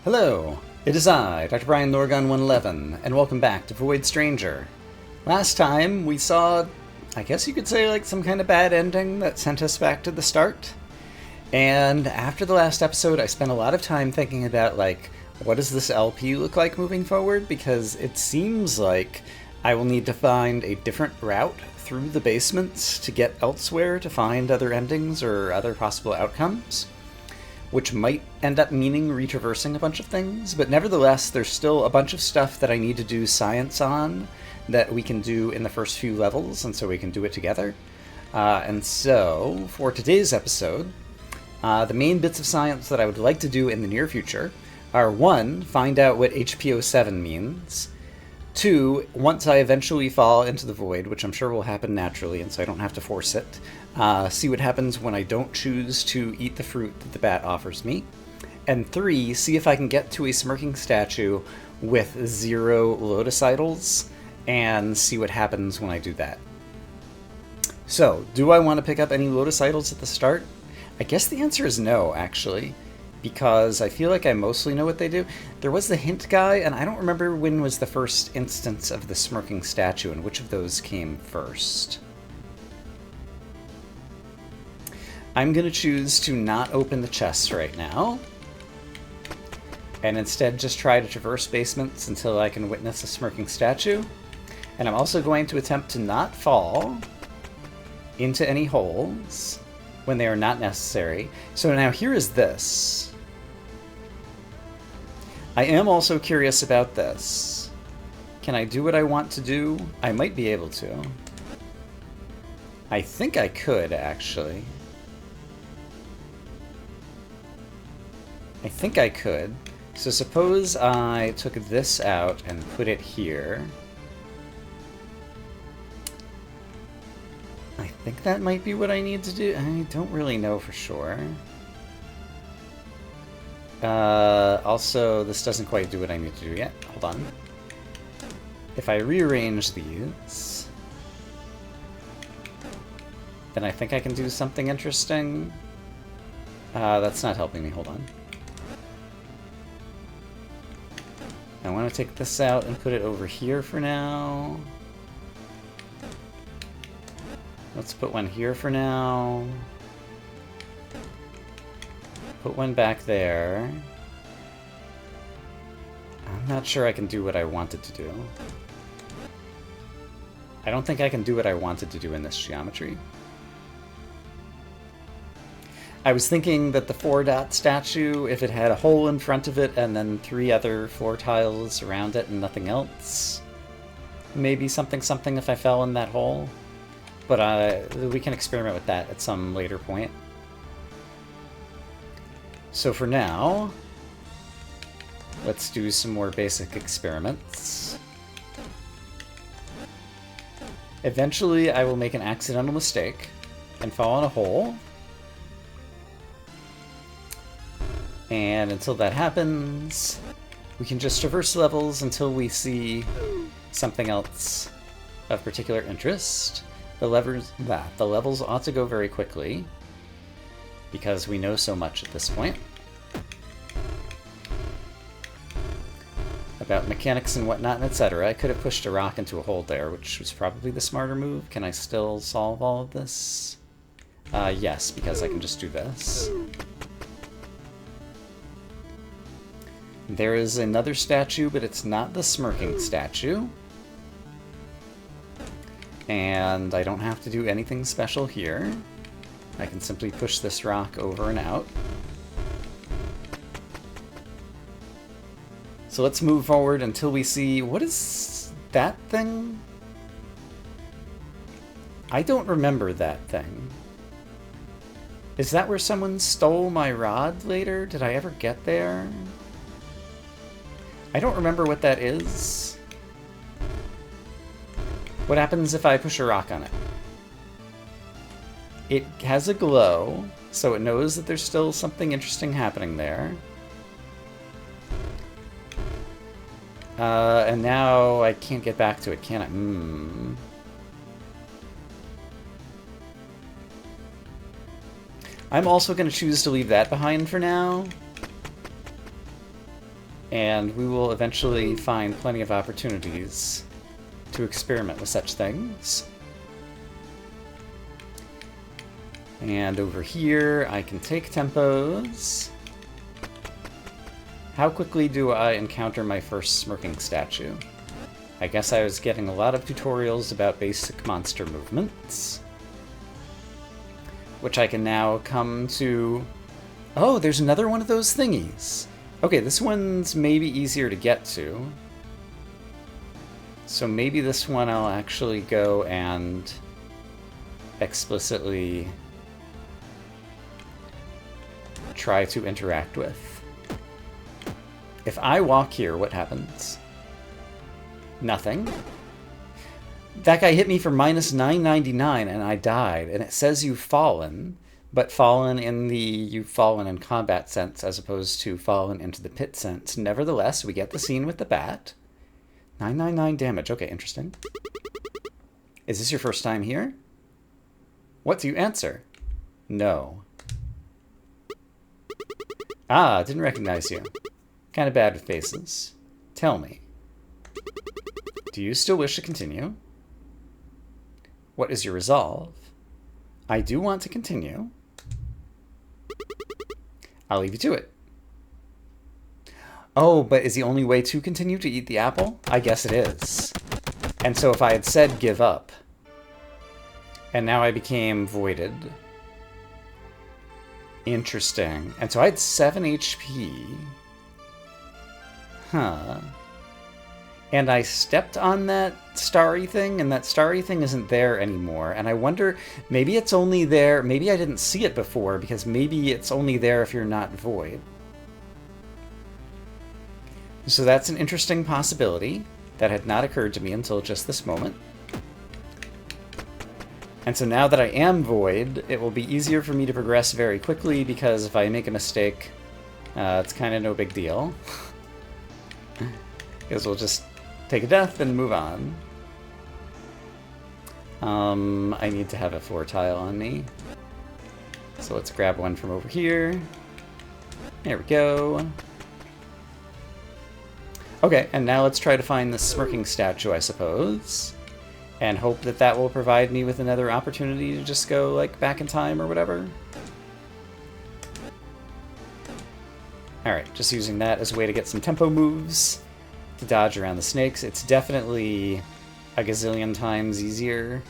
Hello, it is I, Dr. Brian Norgon 111, and welcome back to Void Stranger. Last time we saw, I guess you could say, like some kind of bad ending that sent us back to the start. And after the last episode, I spent a lot of time thinking about, like, what does this LP look like moving forward? Because it seems like I will need to find a different route through the basements to get elsewhere to find other endings or other possible outcomes, which might end up meaning retraversing a bunch of things, but nevertheless, there's still a bunch of stuff that I need to do science on that we can do in the first few levels, and so we can do it together. And so, for today's episode, the main bits of science that I would like to do in the near future are 1. Find out what HPO7 means. 2. Once I eventually fall into the void, which I'm sure will happen naturally, and so I don't have to force it, see what happens when I don't choose to eat the fruit that the bat offers me. And 3. See if I can get to a smirking statue with 0 lotus idols, and see what happens when I do that. So, do I want to pick up any lotus idols at the start? I guess the answer is no, actually, because I feel like I mostly know what they do. There was the hint guy, and I don't remember when was the first instance of the smirking statue, and which of those came first. I'm going to choose to not open the chests right now, and instead just try to traverse basements until I can witness a smirking statue. And I'm also going to attempt to not fall into any holes when they are not necessary. So now here is this. I am also curious about this. Can I do what I want to do? I might be able to. I think I could, actually. I think I could. So suppose I took this out and put it here. I think that might be what I need to do. I don't really know for sure. Also, this doesn't quite do what I need to do yet. Hold on. If I rearrange these, then I think I can do something interesting. That's not helping me. Hold on. I want to take this out and put it over here for now. Let's put one here for now. Put one back there. I'm not sure I can do what I wanted to do. I don't think I can do what I wanted to do in this geometry. I was thinking that the 4-dot statue, if it had a hole in front of it and then 3 other floor tiles around it and nothing else, maybe something if I fell in that hole. But we can experiment with that at some later point. So for now, let's do some more basic experiments. Eventually, I will make an accidental mistake and fall in a hole. And until that happens, we can just traverse levels until we see something else of particular interest. The levels ought to go very quickly, because we know so much at this point about mechanics and whatnot and etc. I could have pushed a rock into a hole there, which was probably the smarter move. Can I still solve all of this? Yes, because I can just do this. There is another statue, but it's not the smirking statue. And I don't have to do anything special here. I can simply push this rock over and out. So let's move forward until we see... What is that thing? I don't remember that thing. Is that where someone stole my rod later? Did I ever get there? I don't remember what that is. What happens if I push a rock on it? It has a glow, so it knows that there's still something interesting happening there. And now I can't get back to it, can I? I'm also going to choose to leave that behind for now. and we will eventually find plenty of opportunities to experiment with such things. And over here, I can take tempos. How quickly do I encounter my first smirking statue? I guess I was getting a lot of tutorials about basic monster movements, which I can now come to... Oh, there's another one of those thingies. Okay, this one's maybe easier to get to. So maybe this one I'll actually go and explicitly try to interact with. If I walk here, what happens? Nothing. That guy hit me for minus 999 and I died, and it says you've fallen, but fallen in the you've fallen in combat sense as opposed to fallen into the pit sense. Nevertheless, we get the scene with the bat. 999 damage. Okay, interesting. Is this your first time here? What do you answer? No. Ah, didn't recognize you. Kind of bad with faces. Tell me. Do you still wish to continue? What is your resolve? I do want to continue. I'll leave you to it. Oh, but is the only way to continue to eat the apple? I guess it is. And so if I had said give up, and now I became voided. Interesting. And so I had 7 HP. Huh. And I stepped on that starry thing, and that starry thing isn't there anymore. And I wonder, maybe it's only there, maybe I didn't see it before, because maybe it's only there if you're not void. So that's an interesting possibility that had not occurred to me until just this moment. And so now that I am void, it will be easier for me to progress very quickly, because if I make a mistake, it's kind of no big deal. Because we'll just take a death and move on. I need to have a floor tile on me. So let's grab one from over here. There we go. Okay, and now let's try to find the smirking statue, I suppose. And hope that that will provide me with another opportunity to just go, like, back in time or whatever. Alright, just using that as a way to get some tempo moves to dodge around the snakes. It's definitely a gazillion times easier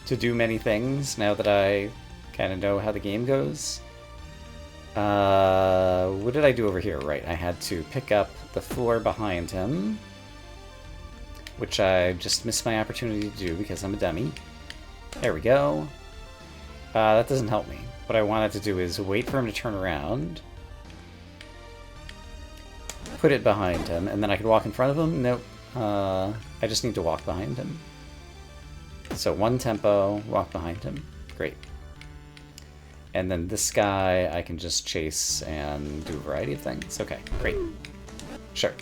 to do many things now that I kind of know how the game goes. What did I do over here? Right, I had to pick up the floor behind him, which I just missed my opportunity to do because I'm a dummy. There we go. That doesn't help me. What I wanted to do is wait for him to turn around, put it behind him, and then I could walk in front of him. Nope. I just need to walk behind him. So one tempo, walk behind him. Great. And then this guy I can just chase and do a variety of things. Okay, great. Sure.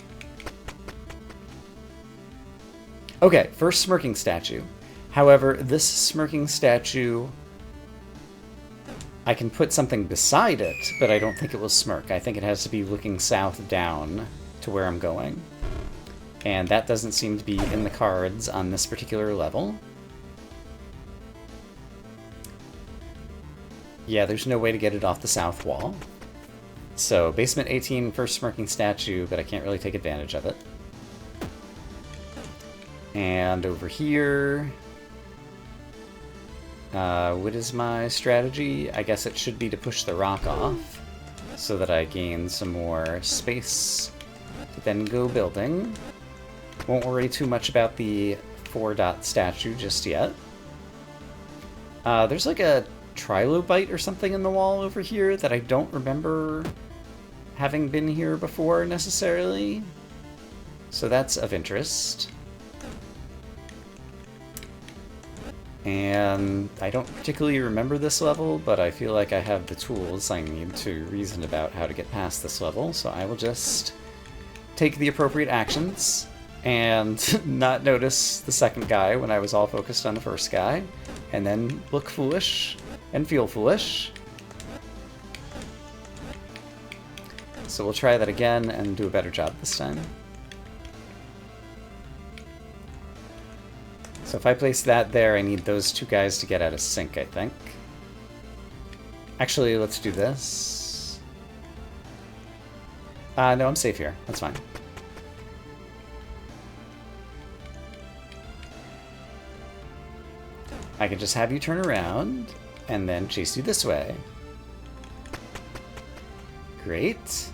Okay, first smirking statue. However, this smirking statue, I can put something beside it, but I don't think it will smirk. I think it has to be looking south down to where I'm going. And that doesn't seem to be in the cards on this particular level. Yeah, there's no way to get it off the south wall. So, basement 18, first smirking statue, but I can't really take advantage of it. And over here... what is my strategy? I guess it should be to push the rock off, so that I gain some more space to then go building. Won't worry too much about the 4-dot statue just yet. There's like a trilobite or something in the wall over here that I don't remember having been here before necessarily. So that's of interest. And I don't particularly remember this level, but I feel like I have the tools I need to reason about how to get past this level, so I will just take the appropriate actions and not notice the second guy when I was all focused on the first guy, and then look foolish and feel foolish. So we'll try that again and do a better job this time. So if I place that there, I need those two guys to get out of sync, I think. Actually, let's do this. No, I'm safe here. That's fine. I can just have you turn around and then chase you this way. Great.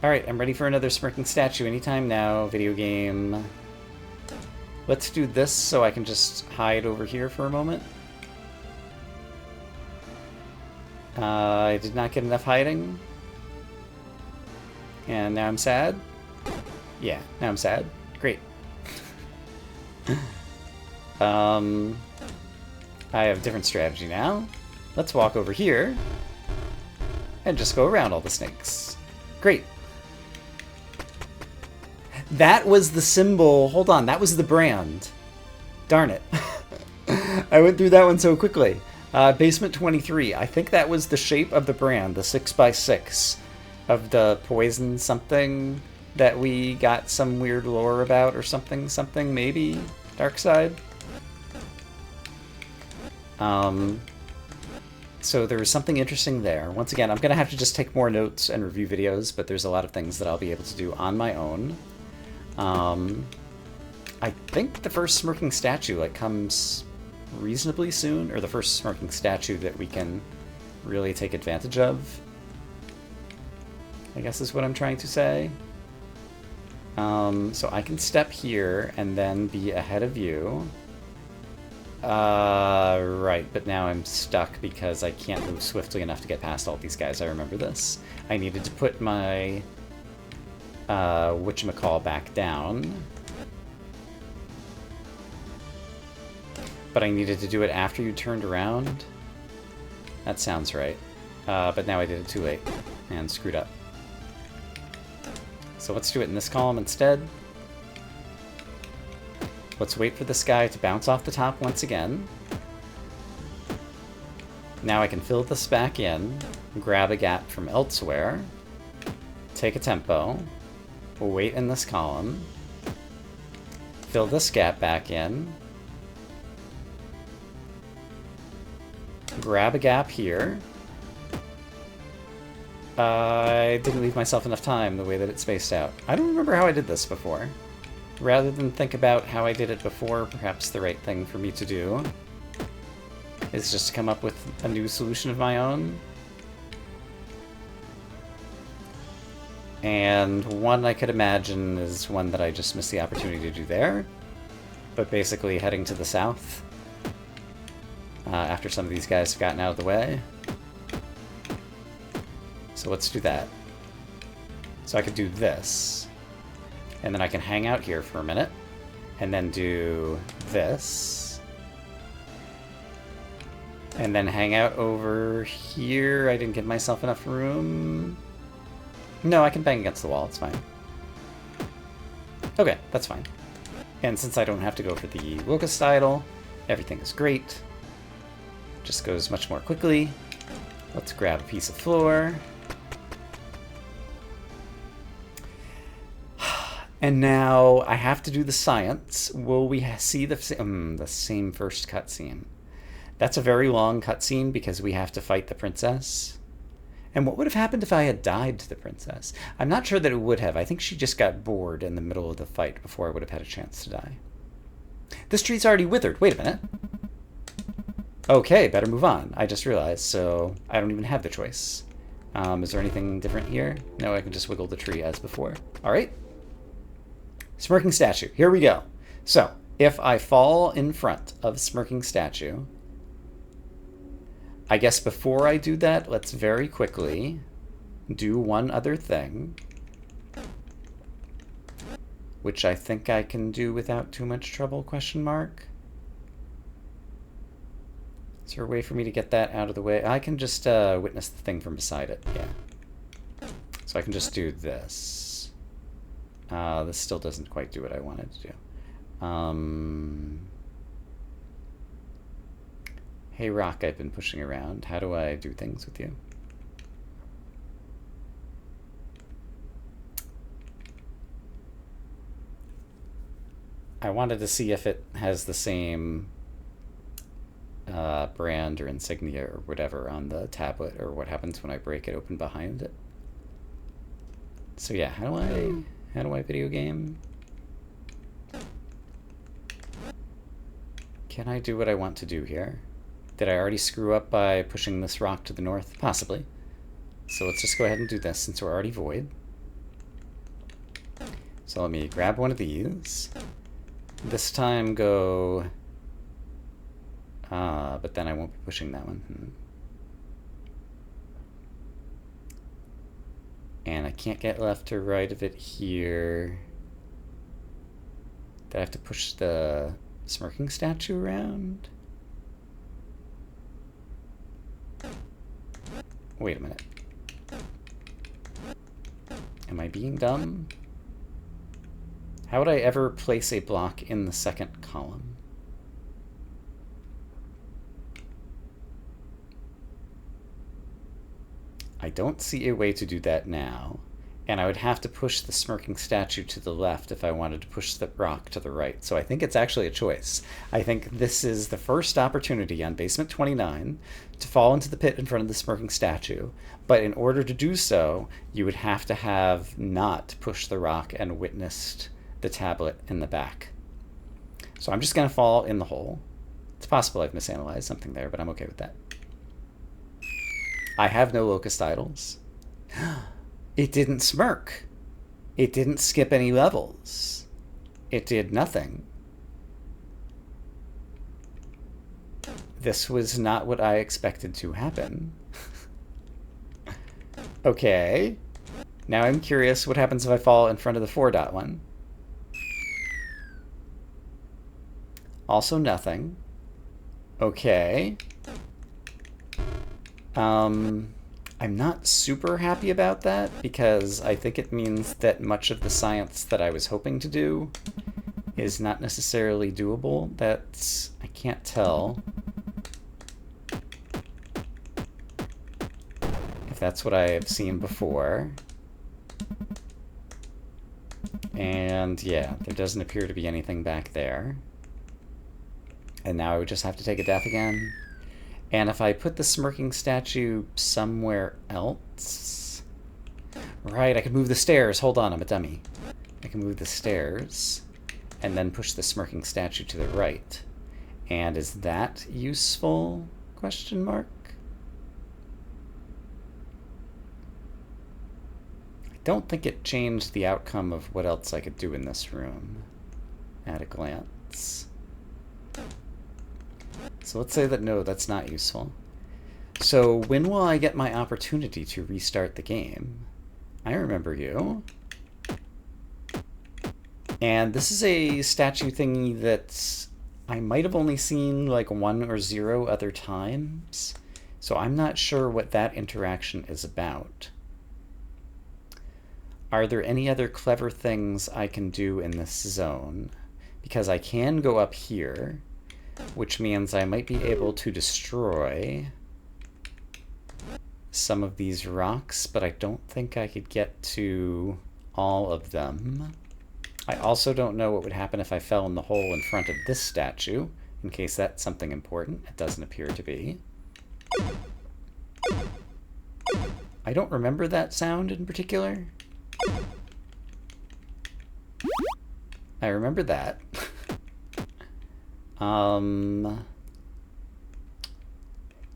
Alright, I'm ready for another smirking statue anytime now, video game. Let's do this so I can just hide over here for a moment. I did not get enough hiding. And now I'm sad. Yeah, now I'm sad. Great. I have a different strategy now. Let's walk over here and just go around all the snakes. Great. That was the symbol. Hold on, that was the brand. Darn it. I went through that one so quickly. Basement 23. I think that was the shape of the brand, the 6x6 of the poison something that we got some weird lore about or something, maybe? Dark side? So there was something interesting there. Once again, I'm going to have to just take more notes and review videos, but there's a lot of things that I'll be able to do on my own. I think the first smirking statue like comes reasonably soon, or the first smirking statue that we can really take advantage of, I guess is what I'm trying to say. So I can step here and then be ahead of you. Right, but now I'm stuck because I can't move swiftly enough to get past all these guys. I remember this. I needed to put my whatchamacall back down. But I needed to do it after you turned around. That sounds right. But now I did it too late and screwed up. So let's do it in this column instead. Let's wait for this guy to bounce off the top once again. Now I can fill this back in, grab a gap from elsewhere, take a tempo, wait in this column, fill this gap back in, grab a gap here. I didn't leave myself enough time the way that it spaced out. I don't remember how I did this before. Rather than think about how I did it before, perhaps the right thing for me to do is just to come up with a new solution of my own. And one I could imagine is one that I just missed the opportunity to do there. But basically heading to the south after some of these guys have gotten out of the way. So let's do that. So I could do this. And then I can hang out here for a minute. And then do this. And then hang out over here. I didn't give myself enough room. No, I can bang against the wall. It's fine. Okay, that's fine. And since I don't have to go for the locust idol, everything is great. Just goes much more quickly. Let's grab a piece of floor. And now I have to do the science. Will we see the same first cutscene? That's a very long cutscene because we have to fight the princess. And what would have happened if I had died to the princess? I'm not sure that it would have. I think she just got bored in the middle of the fight before I would have had a chance to die. This tree's already withered. Wait a minute. Okay, better move on. I just realized, so I don't even have the choice. Is there anything different here? No, I can just wiggle the tree as before. All right. Smirking statue. Here we go. So, if I fall in front of smirking statue, I guess before I do that, let's very quickly do one other thing, which I think I can do without too much trouble, question mark. Is there a way for me to get that out of the way? I can just witness the thing from beside it, yeah. So I can just do this. This still doesn't quite do what I wanted to do. Hey Rock, I've been pushing around. How do I do things with you? I wanted to see if it has the same brand or insignia or whatever on the tablet, or what happens when I break it open behind it. So yeah, how do I video game? Can I do what I want to do here? Did I already screw up by pushing this rock to the north? Possibly. So let's just go ahead and do this since we're already void. So let me grab one of these. This time go... but then I won't be pushing that one. And I can't get left or right of it here. Did I have to push the smirking statue around? Wait a minute. Am I being dumb? How would I ever place a block in the second column? I don't see a way to do that now, and I would have to push the smirking statue to the left if I wanted to push the rock to the right. So I think it's actually a choice. I think this is the first opportunity on basement 29 to fall into the pit in front of the smirking statue, but in order to do so, you would have to have not pushed the rock and witnessed the tablet in the back. So I'm just going to fall in the hole. It's possible I've misanalyzed something there, but I'm okay with that. I have no locust idols. It didn't smirk. It didn't skip any levels. It did nothing. This was not what I expected to happen. Okay. Now I'm curious what happens if I fall in front of the 4-dot one. Also nothing. Okay. I'm not super happy about that because I think it means that much of the science that I was hoping to do is not necessarily doable. I can't tell if that's what I have seen before. And yeah, there doesn't appear to be anything back there. And now I would just have to take a death again. And if I put the smirking statue somewhere else... Right, I could move the stairs. Hold on, I'm a dummy. I can move the stairs and then push the smirking statue to the right. And is that useful? Question mark? I don't think it changed the outcome of what else I could do in this room at a glance. So let's say that no, that's not useful. So when will I get my opportunity to restart the game? I remember you. And this is a statue thingy that I might have only seen like 1 or 0 other times. So I'm not sure what that interaction is about. Are there any other clever things I can do in this zone? Because I can go up here, which means I might be able to destroy some of these rocks, but I don't think I could get to all of them. I also don't know what would happen if I fell in the hole in front of this statue, in case that's something important. It doesn't appear to be. I don't remember that sound in particular. I remember that.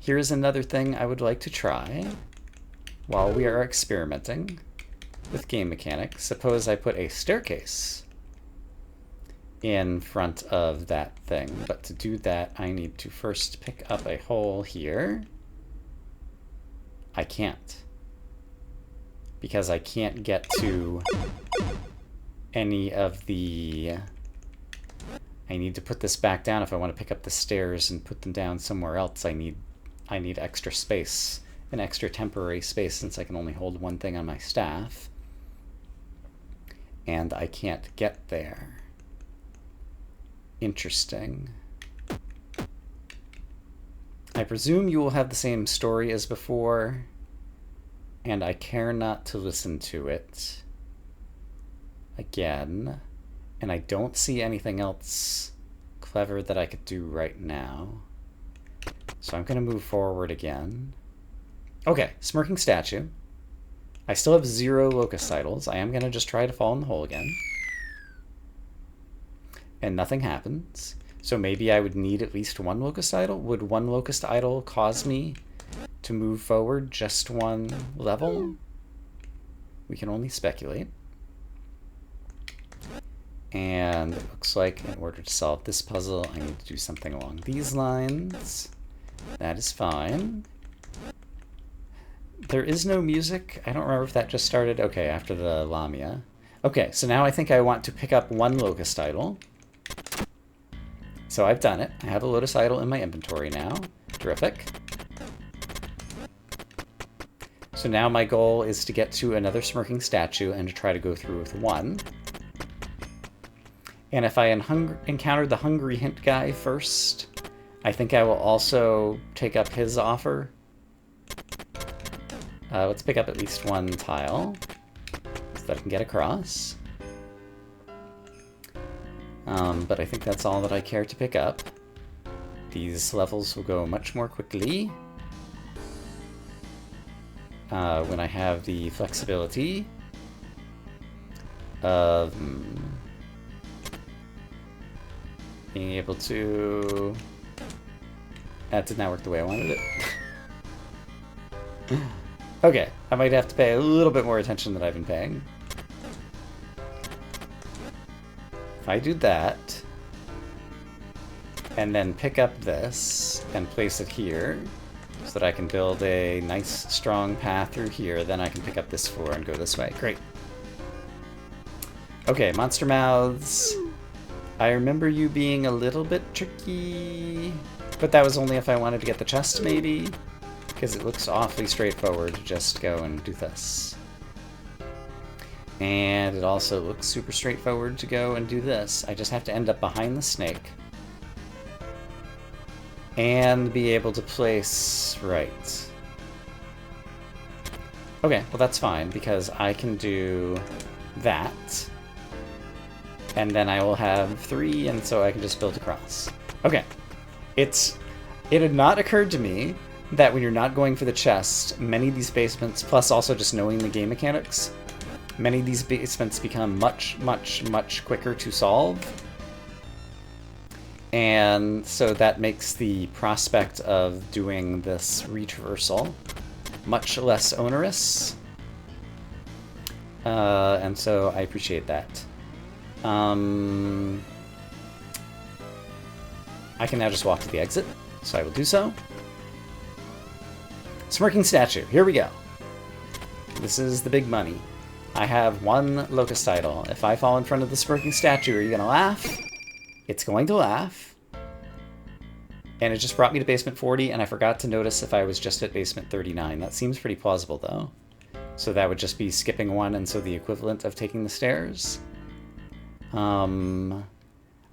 Here's another thing I would like to try while we are experimenting with game mechanics. Suppose I put a staircase in front of that thing, but to do that I need to first pick up a hole here. I can't, because I can't get to any of the... I need to put this back down if I want to pick up the stairs and put them down somewhere else. I need extra space, an extra temporary space, since I can only hold one thing on my staff. And I can't get there. Interesting. I presume you will have the same story as before, and I care not to listen to it again. And I don't see anything else clever that I could do right now. So I'm going to move forward again. Okay, smirking statue. I still have 0 locust idols. I am going to just try to fall in the hole again. And nothing happens. So maybe I would need at least 1 locust idol. Would 1 locust idol cause me to move forward just 1 level? We can only speculate. And it looks like in order to solve this puzzle, I need to do something along these lines. That is fine. There is no music. I don't remember if that just started. Okay, after the Lamia. Okay, so now I think I want to pick up 1 locust idol. So I've done it. I have a lotus idol in my inventory now. Terrific. So now my goal is to get to another smirking statue and to try to go through with 1. And if I encounter the hungry hint guy first, I think I will also take up his offer. Let's pick up at least 1 tile so that I can get across. But I think that's all that I care to pick up. These levels will go much more quickly when I have the flexibility of being able to... That did not work the way I wanted it. Okay, I might have to pay a little bit more attention than I've been paying. If I do that, and then pick up this and place it here, so that I can build a nice, strong path through here, then I can pick up this floor and go this way. Great. Okay, monster mouths. I remember you being a little bit tricky, but that was only if I wanted to get the chest, maybe? Because it looks awfully straightforward to just go and do this. And it also looks super straightforward to go and do this. I just have to end up behind the snake. And be able to place... right. Okay, well that's fine, because I can do that. And then I will have 3, and so I can just build across. Okay. It had not occurred to me that when you're not going for the chest, many of these basements, plus also just knowing the game mechanics, many of these basements become much, much, much quicker to solve. And so that makes the prospect of doing this retraversal much less onerous. And so I appreciate that. I can now just walk to the exit, so I will do so. Smirking statue, here we go. This is the big money. I have 1 locust idol. If I fall in front of the smirking statue, are you gonna laugh? It's going to laugh. And it just brought me to basement 40, and I forgot to notice if I was just at basement 39. That seems pretty plausible, though. So that would just be skipping 1, and so the equivalent of taking the stairs. I'm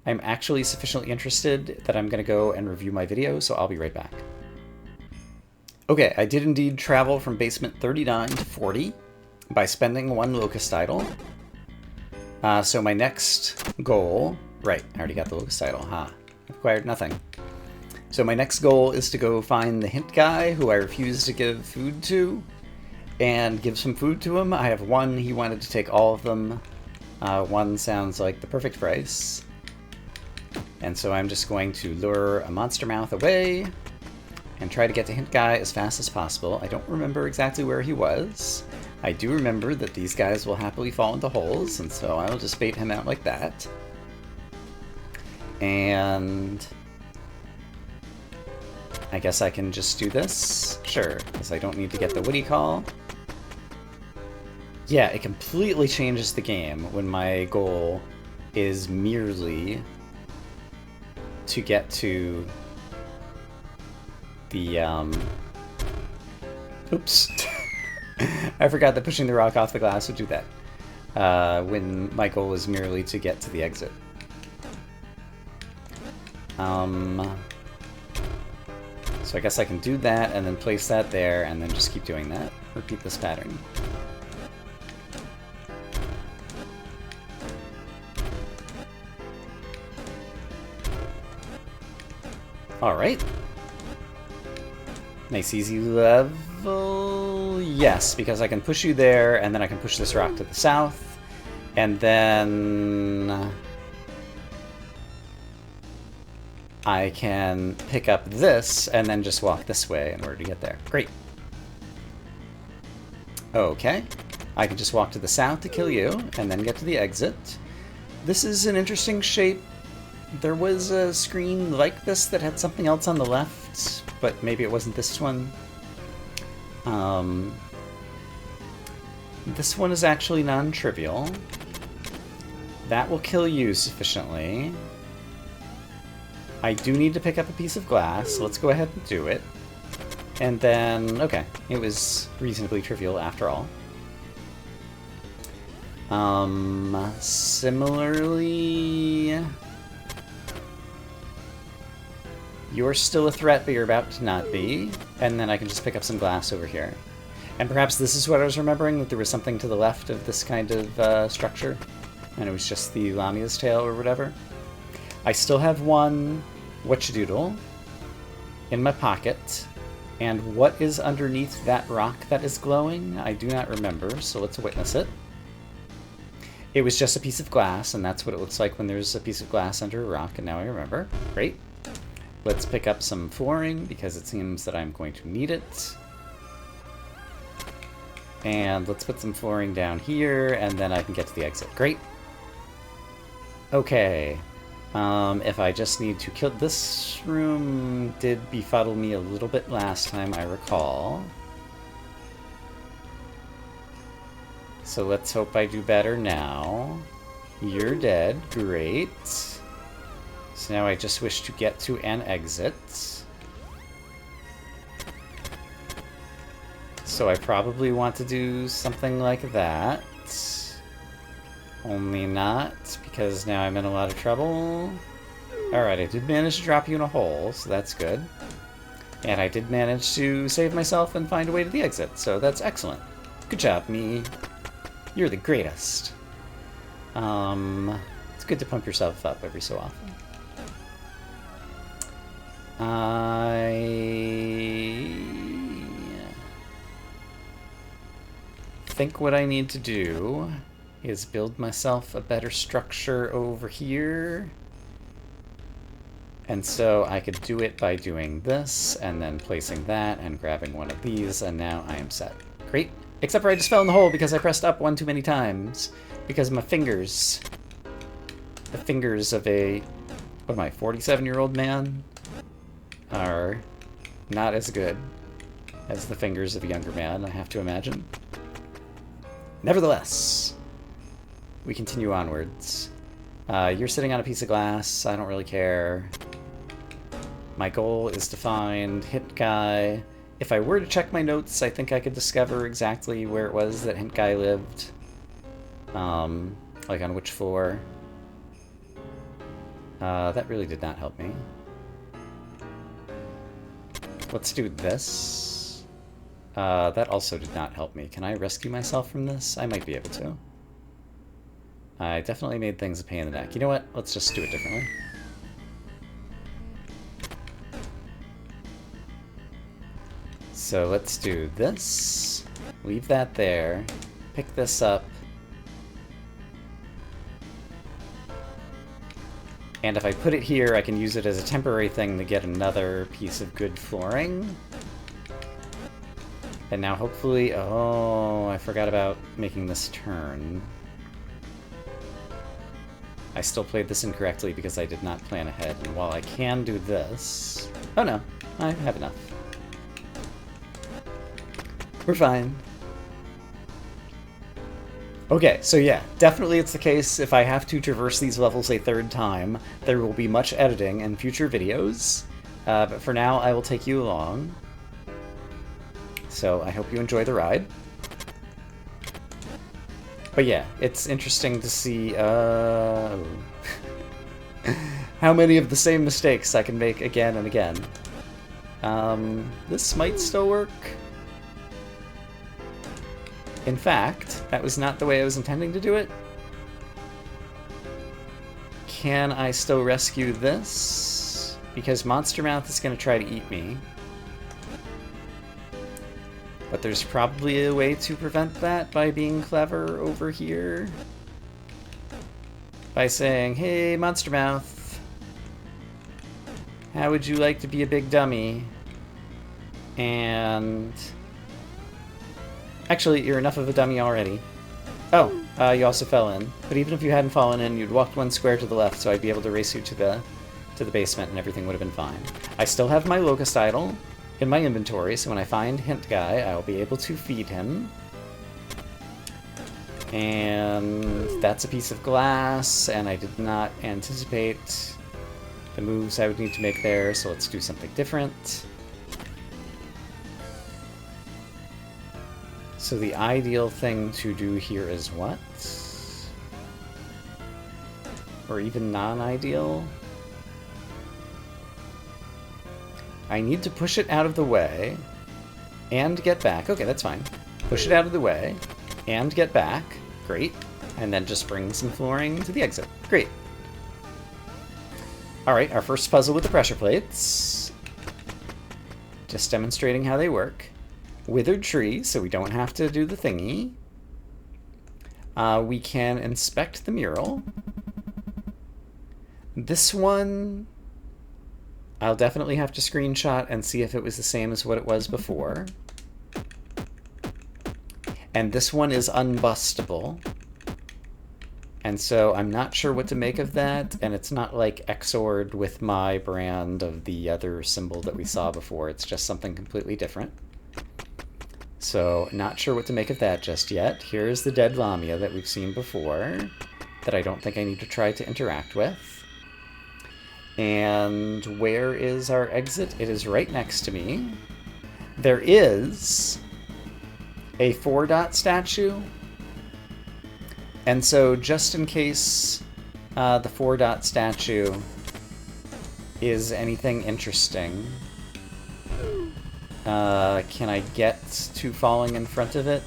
actually sufficiently interested that I'm going to go and review my video, so I'll be right back. Okay, I did indeed travel from basement 39 to 40 by spending 1 locust idol. So my next goal... Right, I already got the locust idol, huh? I've acquired nothing. So my next goal is to go find the hint guy who I refused to give food to, and give some food to him. I have 1, he wanted to take all of them. 1 sounds like the perfect price. And so I'm just going to lure a monster mouth away and try to get to hint guy as fast as possible. I don't remember exactly where he was. I do remember that these guys will happily fall into holes, and so I will just bait him out like that. And I guess I can just do this? Sure, because I don't need to get the Woody call. Yeah, it completely changes the game when my goal is merely to get to the, oops. I forgot that pushing the rock off the glass would do that. When my goal is merely to get to the exit. So I guess I can do that, and then place that there, and then just keep doing that. Repeat this pattern. Alright. Nice easy level. Yes, because I can push you there, and then I can push this rock to the south. And then I can pick up this and then just walk this way in order to get there. Great. Okay. I can just walk to the south to kill you, and then get to the exit. This is an interesting shape. There was a screen like this that had something else on the left, but maybe it wasn't this one. This one is actually non-trivial. That will kill you sufficiently. I do need to pick up a piece of glass, so let's go ahead and do it. And then, okay, it was reasonably trivial after all. Similarly, you're still a threat, but you're about to not be. And then I can just pick up some glass over here. And perhaps this is what I was remembering, that there was something to the left of this kind of structure. And it was just the Lamia's tail or whatever. I still have one whatchadoodle in my pocket. And what is underneath that rock that is glowing? I do not remember, so let's witness it. It was just a piece of glass, and that's what it looks like when there's a piece of glass under a rock, and now I remember. Great. Let's pick up some flooring, because it seems that I'm going to need it. And let's put some flooring down here, and then I can get to the exit. Great. Okay. If I just need to kill... This room did befuddle me a little bit last time, I recall. So let's hope I do better now. You're dead. Great. So now I just wish to get to an exit. So I probably want to do something like that. Only not, because now I'm in a lot of trouble. Alright, I did manage to drop you in a hole, so that's good. And I did manage to save myself and find a way to the exit, so that's excellent. Good job, me. You're the greatest. It's good to pump yourself up every so often. I think what I need to do is build myself a better structure over here. And so I could do it by doing this, and then placing that, and grabbing one of these, and now I am set. Great. Except for I just fell in the hole because I pressed up one too many times. Because my fingers... The fingers of a... What am I, 47-year-old man? Are not as good as the fingers of a younger man, I have to imagine. Nevertheless, we continue onwards. You're sitting on a piece of glass. I don't really care. My goal is to find Hint Guy. If I were to check my notes, I think I could discover exactly where it was that Hint Guy lived. Like on which floor. That really did not help me. Let's do this. That also did not help me. Can I rescue myself from this? I might be able to. I definitely made things a pain in the neck. You know what? Let's just do it differently. So let's do this. Leave that there. Pick this up. And if I put it here, I can use it as a temporary thing to get another piece of good flooring. And now hopefully... Oh, I forgot about making this turn. I still played this incorrectly because I did not plan ahead. And while I can do this... Oh no, I have enough. We're fine. Okay, so yeah, definitely it's the case if I have to traverse these levels a third time, there will be much editing in future videos. But for now, I will take you along. So I hope you enjoy the ride. But yeah, it's interesting to see how many of the same mistakes I can make again and again. This might still work. In fact, that was not the way I was intending to do it. Can I still rescue this? because Monster Mouth is going to try to eat me. But there's probably a way to prevent that by being clever over here. By saying, hey, Monster Mouth, how would you like to be a big dummy? And... actually, you're enough of a dummy already. Oh, you also fell in. But even if you hadn't fallen in, you'd walked one square to the left, so I'd be able to race you to the basement and everything would have been fine. I still have my Locust Idol in my inventory, so when I find Hint Guy, I'll be able to feed him. And that's a piece of glass, and I did not anticipate the moves I would need to make there, so let's do something different. So the ideal thing to do here is what? Or even non-ideal? I need to push it out of the way and get back. Okay, that's fine. Push it out of the way and get back. Great. And then just bring some flooring to the exit. Great. Alright, our first puzzle with the pressure plates. Just demonstrating how they work. Withered tree, so we don't have to do the thingy. We can inspect the mural. This one... I'll definitely have to screenshot and see if it was the same as what it was before. And this one is unbustable. And so I'm not sure what to make of that, and it's not like XOR'd with my brand of the other symbol that we saw before. It's just something completely different. So not sure what to make of that just yet. Here's the dead Lamia that we've seen before, that I don't think I need to try to interact with. And where is our exit? It is right next to me. There is a 4-dot statue. And so just in case the 4-dot statue is anything interesting, can I get to falling in front of it?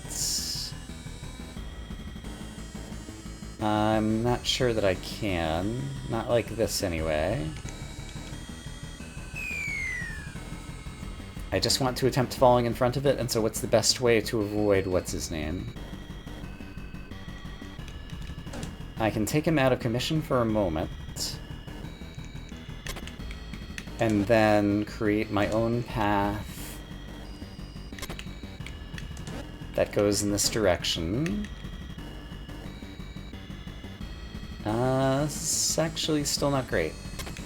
I'm not sure that I can. Not like this, anyway. I just want to attempt falling in front of it, and so what's the best way to avoid what's-his-name? I can take him out of commission for a moment, and then create my own path that goes in this direction. This is actually still not great.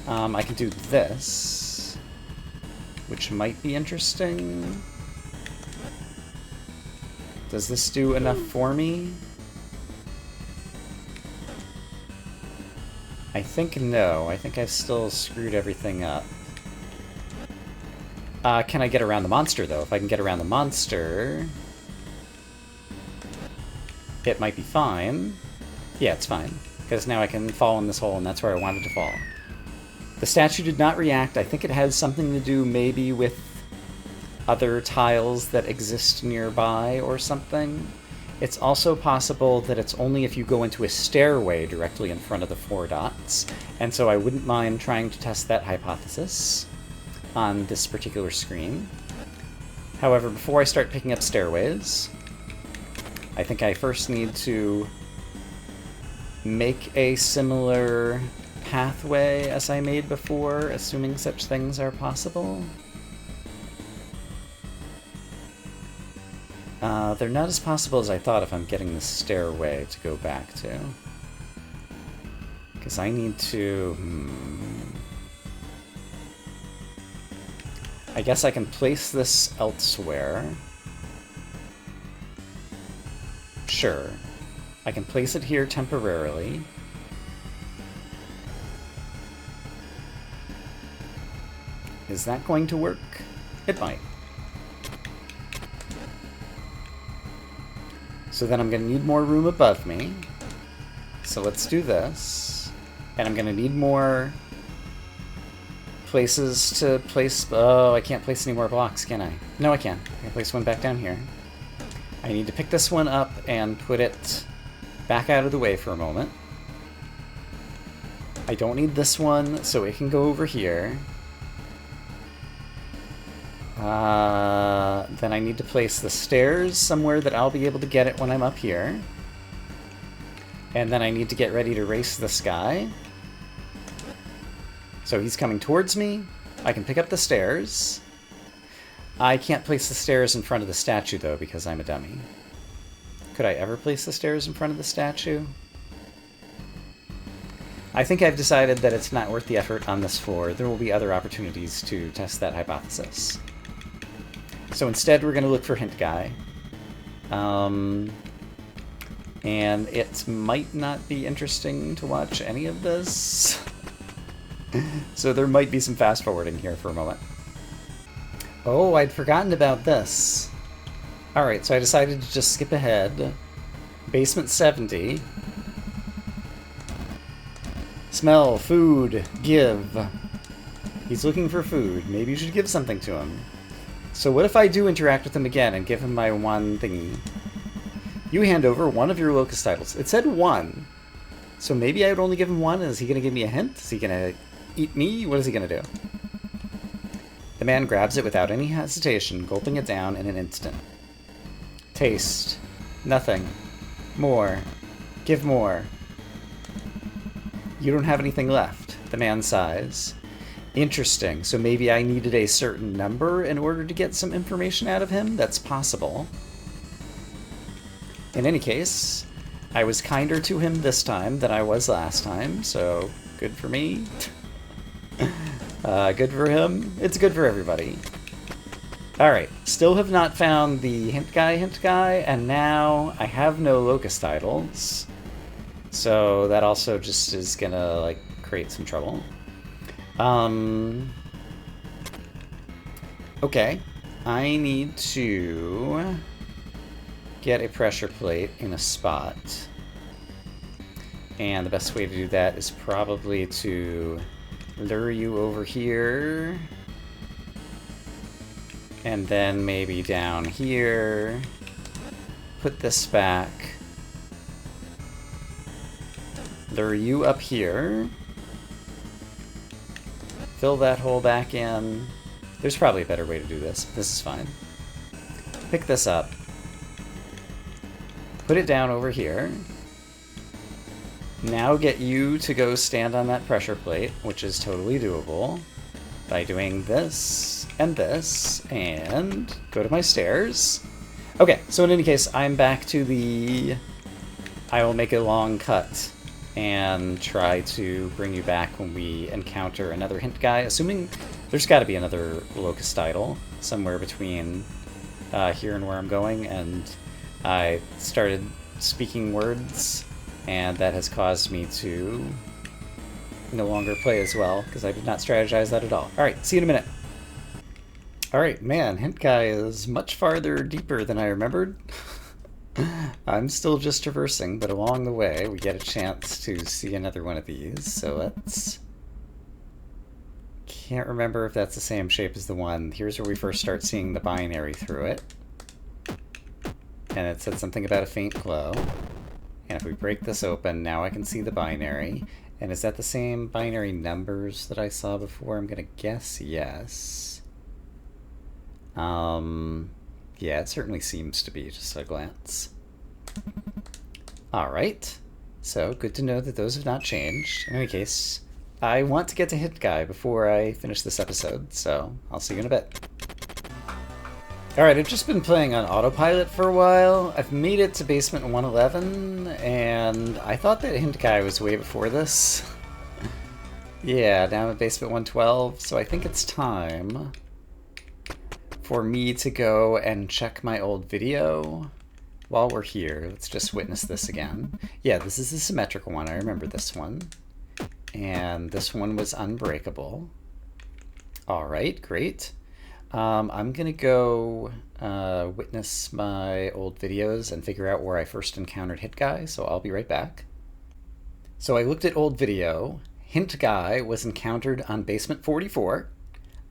I can do this, which might be interesting. Does this do enough for me? I think no. I think I've still screwed everything up. Can I get around the monster, though? If I can get around the monster, it might be fine. Yeah, it's fine. Because now I can fall in this hole, and that's where I wanted to fall. The statue did not react. I think it has something to do maybe with other tiles that exist nearby or something. It's also possible that it's only if you go into a stairway directly in front of the 4 dots, and so I wouldn't mind trying to test that hypothesis on this particular screen. However, before I start picking up stairways, I think I first need to make a similar pathway as I made before, assuming such things are possible. They're not as possible as I thought if I'm getting the stairway to go back to. Because I need to... I guess I can place this elsewhere. Sure. I can place it here temporarily. Is that going to work? It might. So then I'm going to need more room above me. So let's do this. And I'm going to need more places to place... Oh, I can't place any more blocks, can I? No, I can. I can place one back down here. I need to pick this one up and put it back out of the way for a moment. I don't need this one, so it can go over here. Then I need to place the stairs somewhere that I'll be able to get it when I'm up here. And then I need to get ready to race this guy. So he's coming towards me. I can pick up the stairs. I can't place the stairs in front of the statue, though, because I'm a dummy. Could I ever place the stairs in front of the statue? I think I've decided that it's not worth the effort on this floor. There will be other opportunities to test that hypothesis. So instead, we're going to look for Hint Guy. And it might not be interesting to watch any of this. So there might be some fast forwarding here for a moment. Oh, I'd forgotten about this. Alright, so I decided to just skip ahead. Basement 70. Smell, food, give. He's looking for food. Maybe you should give something to him. So what if I do interact with him again and give him my one thingy? You hand over one of your locust titles. It said one. So maybe I would only give him one. Is he going to give me a hint? Is he going to eat me? What is he going to do? The man grabs it without any hesitation, gulping it down in an instant. Taste. Nothing. More. Give more. You don't have anything left. The man sighs. Interesting. So maybe I needed a certain number in order to get some information out of him? That's possible. In any case, I was kinder to him this time than I was last time, so good for me. Good for him. It's good for everybody. Alright, still have not found the hint guy, and now I have no locust titles. So that also just is gonna, like, create some trouble. Okay. I need to get a pressure plate in a spot. And the best way to do that is probably to lure you over here. And then maybe down here. Put this back. Lure you up here. Fill that hole back in. There's probably a better way to do this. This is fine. Pick this up. Put it down over here. Now get you to go stand on that pressure plate, which is totally doable, by doing this, and go to my stairs. Okay, so in any case, I'm back to the... I will make a long cut and try to bring you back when we encounter another hint guy, assuming there's got to be another locust idol somewhere between here and where I'm going, and I started speaking words, and that has caused me to no longer play as well, because I did not strategize that at all. Alright, see you in a minute. Alright, man, hint guy is much farther deeper than I remembered. I'm still just traversing, but along the way we get a chance to see another one of these, so let's... Can't remember if that's the same shape as the one. Here's where we first start seeing the binary through it. And it said something about a faint glow. And if we break this open, now I can see the binary. And is that the same binary numbers that I saw before? I'm gonna guess yes. Yeah, it certainly seems to be, just at a glance. Alright. So, good to know that those have not changed. In any case, I want to get to Hit Guy before I finish this episode, so I'll see you in a bit. Alright, I've just been playing on autopilot for a while. I've made it to basement 111, and I thought that Hint Guy was way before this. Yeah, now I'm at basement 112, so I think it's time for me to go and check my old video. While we're here, let's just witness this again. Yeah, this is the symmetrical one. I remember this one. And this one was unbreakable. Alright, great. I'm gonna go witness my old videos and figure out where I first encountered Hit Guy, so I'll be right back. So I looked at old video. Hint Guy was encountered on basement 44.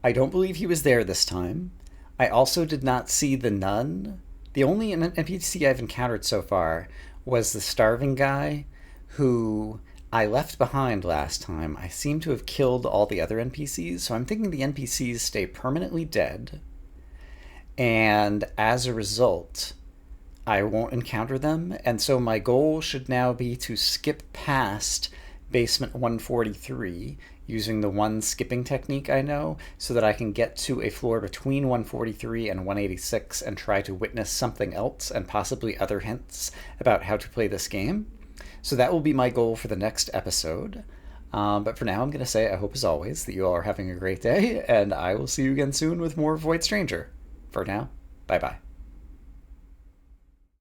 I don't believe he was there this time. I also did not see the nun. The only NPC I've encountered so far was the starving guy, who I left behind last time. I seem to have killed all the other NPCs, so I'm thinking the NPCs stay permanently dead. and as a result, I won't encounter them, and so my goal should now be to skip past basement 143 using the one skipping technique I know, so that I can get to a floor between 143 and 186 and try to witness something else and possibly other hints about how to play this game. So that will be my goal for the next episode. But for now, I'm going to say I hope, as always, that you all are having a great day, and I will see you again soon with more Void Stranger. For now, bye-bye.